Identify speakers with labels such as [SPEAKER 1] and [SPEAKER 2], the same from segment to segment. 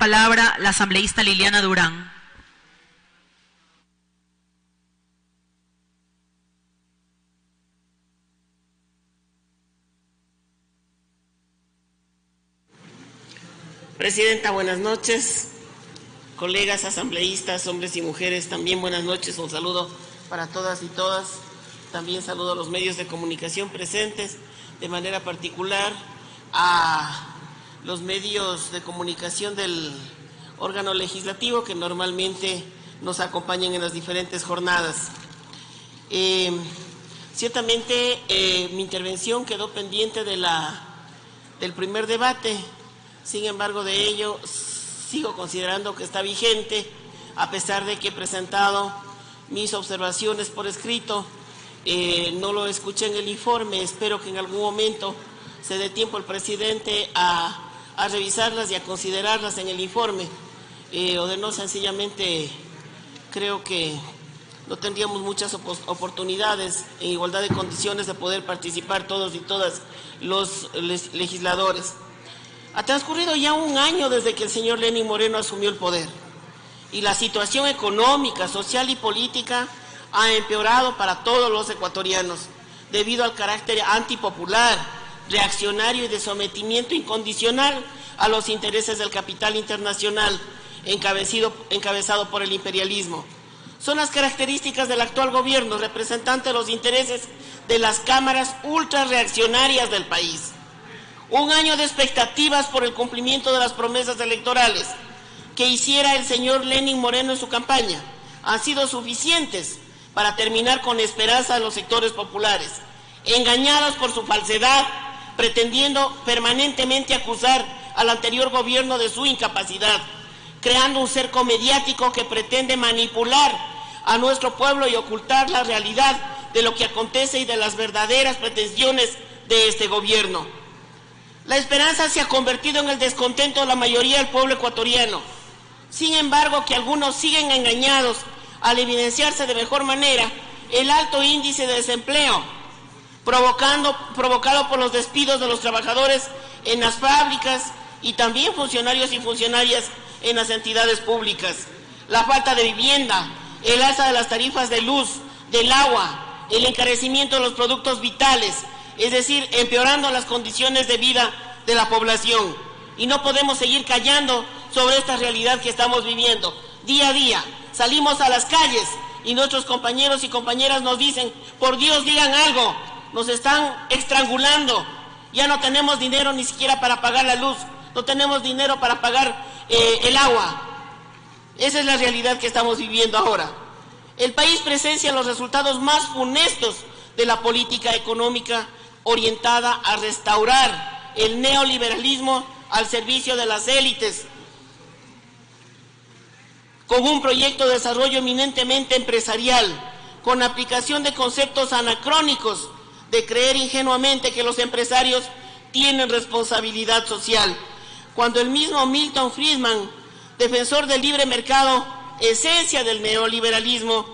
[SPEAKER 1] palabra la asambleísta Liliana Durán.
[SPEAKER 2] Presidenta, buenas noches. Colegas asambleístas, hombres y mujeres, también buenas noches. Un saludo para todas y todas. También saludo a los medios de comunicación presentes, de manera particular a los medios de comunicación del órgano legislativo que normalmente nos acompañan en las diferentes jornadas. Ciertamente mi intervención quedó pendiente del primer debate. Sin embargo, de ello sigo considerando que está vigente, a pesar de que he presentado mis observaciones por escrito. No lo escuché en el informe, espero que en algún momento se dé tiempo el presidente a revisarlas y a considerarlas en el informe, o de no, sencillamente creo que no tendríamos muchas oportunidades en igualdad de condiciones de poder participar todos y todas los legisladores. Ha transcurrido ya un año desde que el señor Lenín Moreno asumió el poder y la situación económica, social y política ha empeorado para todos los ecuatorianos debido al carácter antipopular, reaccionario y de sometimiento incondicional a los intereses del capital internacional encabezado por el imperialismo. Son las características del actual gobierno, representante de los intereses de las cámaras ultrarreaccionarias del país. Un año de expectativas por el cumplimiento de las promesas electorales que hiciera el señor Lenín Moreno en su campaña han sido suficientes para terminar con esperanza a los sectores populares, engañados por su falsedad, pretendiendo permanentemente acusar al anterior gobierno de su incapacidad, creando un cerco mediático que pretende manipular a nuestro pueblo y ocultar la realidad de lo que acontece y de las verdaderas pretensiones de este gobierno. La esperanza se ha convertido en el descontento de la mayoría del pueblo ecuatoriano. Sin embargo, que algunos siguen engañados al evidenciarse de mejor manera el alto índice de desempleo, provocado por los despidos de los trabajadores en las fábricas y también funcionarios y funcionarias en las entidades públicas. La falta de vivienda, el alza de las tarifas de luz, del agua, el encarecimiento de los productos vitales, es decir, empeorando las condiciones de vida de la población. Y no podemos seguir callando sobre esta realidad que estamos viviendo. Día a día salimos a las calles y nuestros compañeros y compañeras nos dicen: por Dios, digan algo, nos están estrangulando, ya no tenemos dinero ni siquiera para pagar la luz, no tenemos dinero para pagar el agua. Esa es la realidad que estamos viviendo ahora. El país presencia los resultados más funestos de la política económica orientada a restaurar el neoliberalismo al servicio de las élites, con un proyecto de desarrollo eminentemente empresarial, con aplicación de conceptos anacrónicos, de creer ingenuamente que los empresarios tienen responsabilidad social, cuando el mismo Milton Friedman, defensor del libre mercado, esencia del neoliberalismo,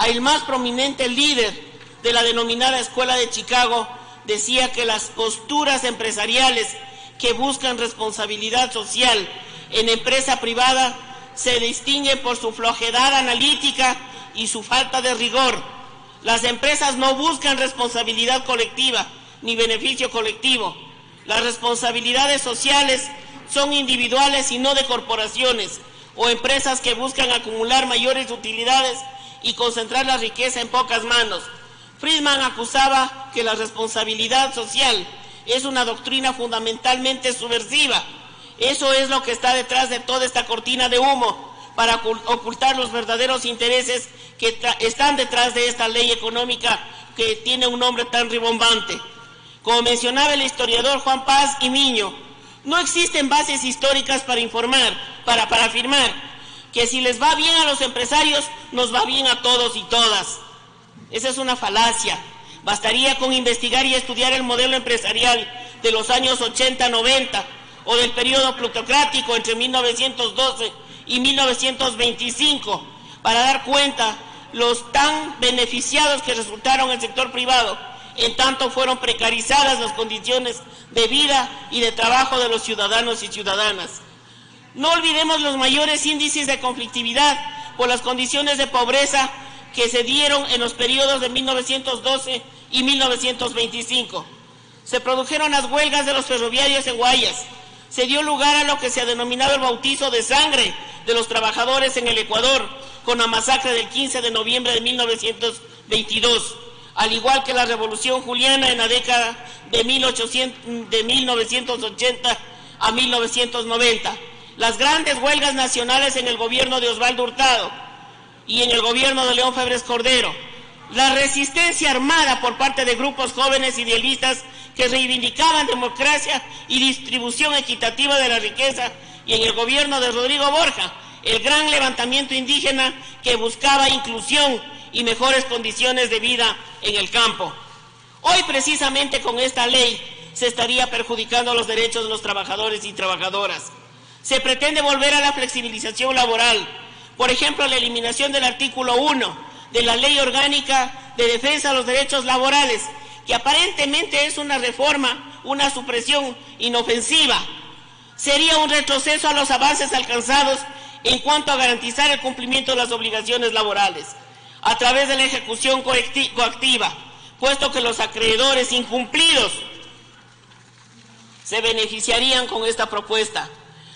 [SPEAKER 2] el más prominente líder de la denominada Escuela de Chicago, decía que las posturas empresariales que buscan responsabilidad social en empresa privada se distinguen por su flojedad analítica y su falta de rigor. Las empresas no buscan responsabilidad colectiva ni beneficio colectivo. Las responsabilidades sociales son individuales y no de corporaciones o empresas que buscan acumular mayores utilidades y concentrar la riqueza en pocas manos. Friedman acusaba que la responsabilidad social es una doctrina fundamentalmente subversiva. Eso es lo que está detrás de toda esta cortina de humo para ocultar los verdaderos intereses que están detrás de esta ley económica que tiene un nombre tan ribombante. Como mencionaba el historiador Juan Paz y Miño, no existen bases históricas para afirmar que si les va bien a los empresarios, nos va bien a todos y todas. Esa es una falacia. Bastaría con investigar y estudiar el modelo empresarial de los años 80-90 o del periodo plutocrático entre 1912 y 1925 para dar cuenta los tan beneficiados que resultaron el sector privado, en tanto fueron precarizadas las condiciones de vida y de trabajo de los ciudadanos y ciudadanas. No olvidemos los mayores índices de conflictividad por las condiciones de pobreza que se dieron en los periodos de 1912 y 1925. Se produjeron las huelgas de los ferroviarios en Guayas. Se dio lugar a lo que se ha denominado el bautizo de sangre de los trabajadores en el Ecuador, con la masacre del 15 de noviembre de 1922, al igual que la Revolución Juliana en la década de 1980 a 1990. Las grandes huelgas nacionales en el gobierno de Osvaldo Hurtado y en el gobierno de León Febres Cordero. La resistencia armada por parte de grupos jóvenes idealistas que reivindicaban democracia y distribución equitativa de la riqueza, y en el gobierno de Rodrigo Borja, el gran levantamiento indígena que buscaba inclusión y mejores condiciones de vida en el campo. Hoy, precisamente con esta ley, se estaría perjudicando los derechos de los trabajadores y trabajadoras. Se pretende volver a la flexibilización laboral, por ejemplo, la eliminación del artículo 1 de la Ley Orgánica de Defensa de los Derechos Laborales, que aparentemente es una reforma, una supresión inofensiva. Sería un retroceso a los avances alcanzados en cuanto a garantizar el cumplimiento de las obligaciones laborales a través de la ejecución coactiva, puesto que los acreedores incumplidos se beneficiarían con esta propuesta.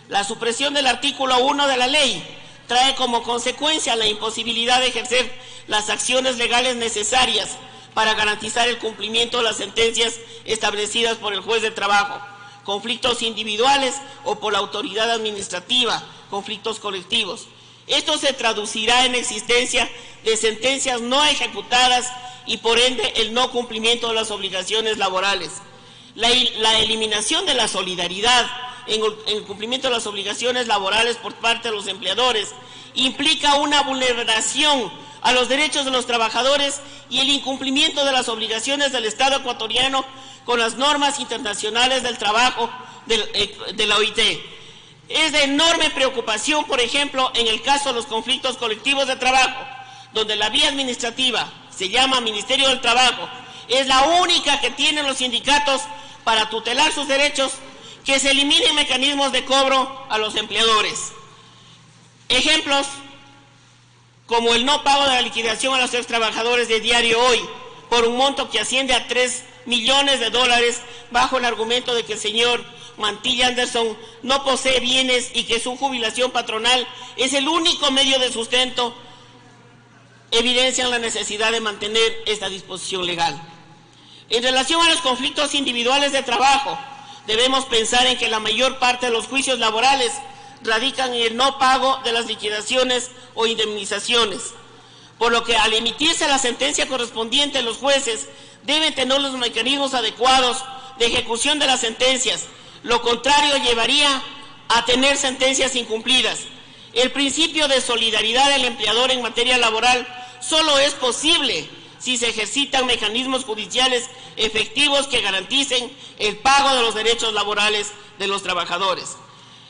[SPEAKER 2] La supresión del artículo 1 de la ley trae como consecuencia la imposibilidad de ejercer las acciones legales necesarias para garantizar el cumplimiento de las sentencias establecidas por el juez de trabajo, conflictos individuales o por la autoridad administrativa, conflictos colectivos. Esto se traducirá en existencia de sentencias no ejecutadas y por ende el no cumplimiento de las obligaciones laborales. La eliminación de la solidaridad en el cumplimiento de las obligaciones laborales por parte de los empleadores implica una vulneración a los derechos de los trabajadores y el incumplimiento de las obligaciones del Estado ecuatoriano con las normas internacionales del trabajo de la OIT. Es de enorme preocupación, por ejemplo, en el caso de los conflictos colectivos de trabajo, donde la vía administrativa se llama Ministerio del Trabajo, es la única que tienen los sindicatos para tutelar sus derechos, que se eliminen mecanismos de cobro a los empleadores. Ejemplos como el no pago de la liquidación a los ex trabajadores de Diario Hoy por un monto que asciende a $3 millones bajo el argumento de que el señor Mantilla Anderson no posee bienes y que su jubilación patronal es el único medio de sustento, evidencian la necesidad de mantener esta disposición legal. En relación a los conflictos individuales de trabajo, debemos pensar en que la mayor parte de los juicios laborales radican en el no pago de las liquidaciones o indemnizaciones, por lo que al emitirse la sentencia correspondiente, los jueces deben tener los mecanismos adecuados de ejecución de las sentencias. Lo contrario llevaría a tener sentencias incumplidas. El principio de solidaridad del empleador en materia laboral solo es posible si se ejercitan mecanismos judiciales efectivos que garanticen el pago de los derechos laborales de los trabajadores.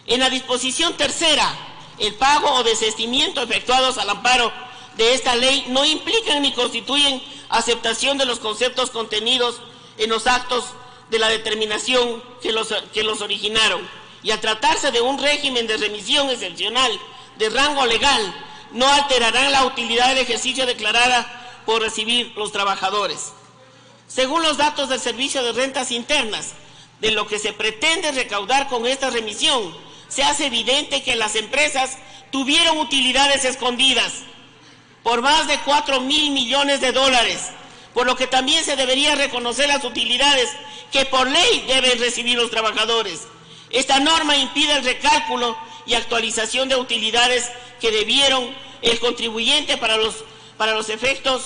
[SPEAKER 2] En la disposición tercera, el pago o desistimiento efectuados al amparo de esta ley no implican ni constituyen aceptación de los conceptos contenidos en los actos de la determinación que los originaron, y al tratarse de un régimen de remisión excepcional de rango legal, no alterarán la utilidad del ejercicio declarada por recibir los trabajadores. Según los datos del Servicio de Rentas Internas, de lo que se pretende recaudar con esta remisión, se hace evidente que las empresas tuvieron utilidades escondidas por más de $4.000 millones, por lo que también se debería reconocer las utilidades que por ley deben recibir los trabajadores. Esta norma impide el recálculo y actualización de utilidades que debieron el contribuyente para los efectos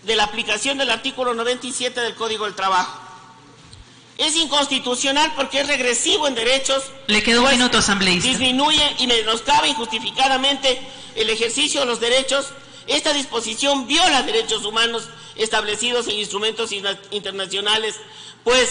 [SPEAKER 2] de la aplicación del artículo 97 del Código del Trabajo. Es inconstitucional porque es regresivo en derechos.
[SPEAKER 1] Le queda un minuto, asambleísta.
[SPEAKER 2] Disminuye y menoscaba injustificadamente el ejercicio de los derechos. Esta disposición viola derechos humanos establecidos en instrumentos internacionales, pues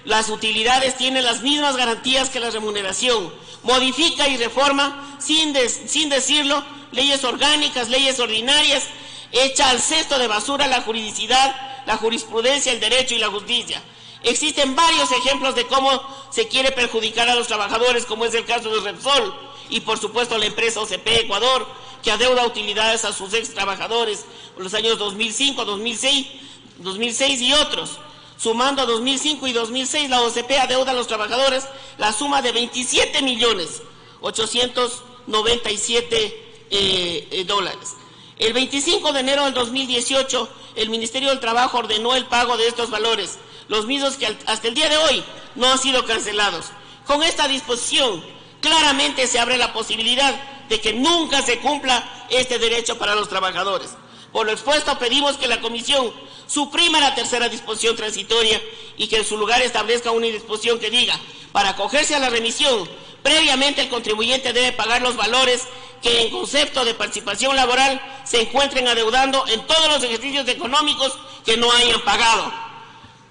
[SPEAKER 2] las utilidades tienen las mismas garantías que la remuneración. Modifica y reforma, sin decirlo, leyes orgánicas, leyes ordinarias, echa al cesto de basura la juridicidad, la jurisprudencia, el derecho y la justicia. Existen varios ejemplos de cómo se quiere perjudicar a los trabajadores, como es el caso de Repsol, y por supuesto la empresa OCP Ecuador, que adeuda utilidades a sus ex trabajadores en los años 2005, 2006 y otros. Sumando a 2005 y 2006, la OCP adeuda a los trabajadores la suma de $20.897.000. El 25 de enero del 2018, el Ministerio del Trabajo ordenó el pago de estos valores, los mismos que hasta el día de hoy no han sido cancelados. Con esta disposición, claramente se abre la posibilidad de que nunca se cumpla este derecho para los trabajadores. Por lo expuesto, pedimos que la Comisión suprima la tercera disposición transitoria y que en su lugar establezca una disposición que diga: para acogerse a la remisión, previamente el contribuyente debe pagar los valores que en concepto de participación laboral se encuentren adeudando en todos los ejercicios económicos que no hayan pagado.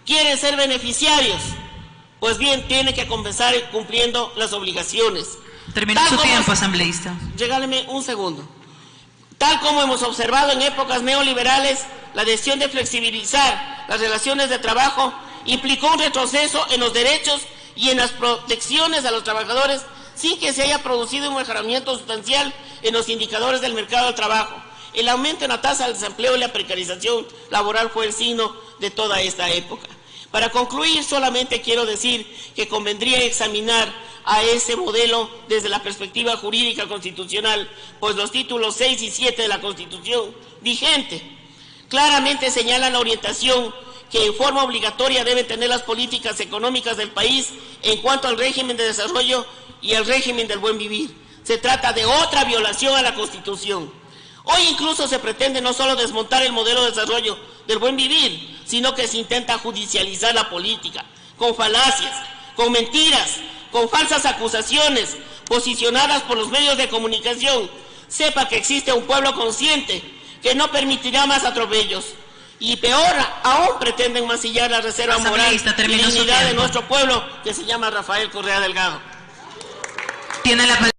[SPEAKER 2] ¿Quieren ser beneficiarios? Pues bien, tienen que comenzar cumpliendo las obligaciones.
[SPEAKER 1] Terminó su tiempo, asambleísta.
[SPEAKER 2] Regáleme un segundo. Tal como hemos observado en épocas neoliberales, la decisión de flexibilizar las relaciones de trabajo implicó un retroceso en los derechos y en las protecciones a los trabajadores, sin que se haya producido un mejoramiento sustancial en los indicadores del mercado del trabajo. El aumento en la tasa de desempleo y la precarización laboral fue el signo de toda esta época. Para concluir, solamente quiero decir que convendría examinar a ese modelo desde la perspectiva jurídica constitucional, pues los títulos 6 y 7 de la Constitución vigente claramente señalan la orientación que en forma obligatoria deben tener las políticas económicas del país en cuanto al régimen de desarrollo y al régimen del buen vivir. Se trata de otra violación a la Constitución. Hoy incluso se pretende no solo desmontar el modelo de desarrollo del buen vivir, sino que se intenta judicializar la política, con falacias, con mentiras, con falsas acusaciones posicionadas por los medios de comunicación. Sepa que existe un pueblo consciente que no permitirá más atropellos. Y peor aún, pretenden mancillar la reserva moral y dignidad de nuestro pueblo, que se llama Rafael Correa Delgado.
[SPEAKER 1] Tiene la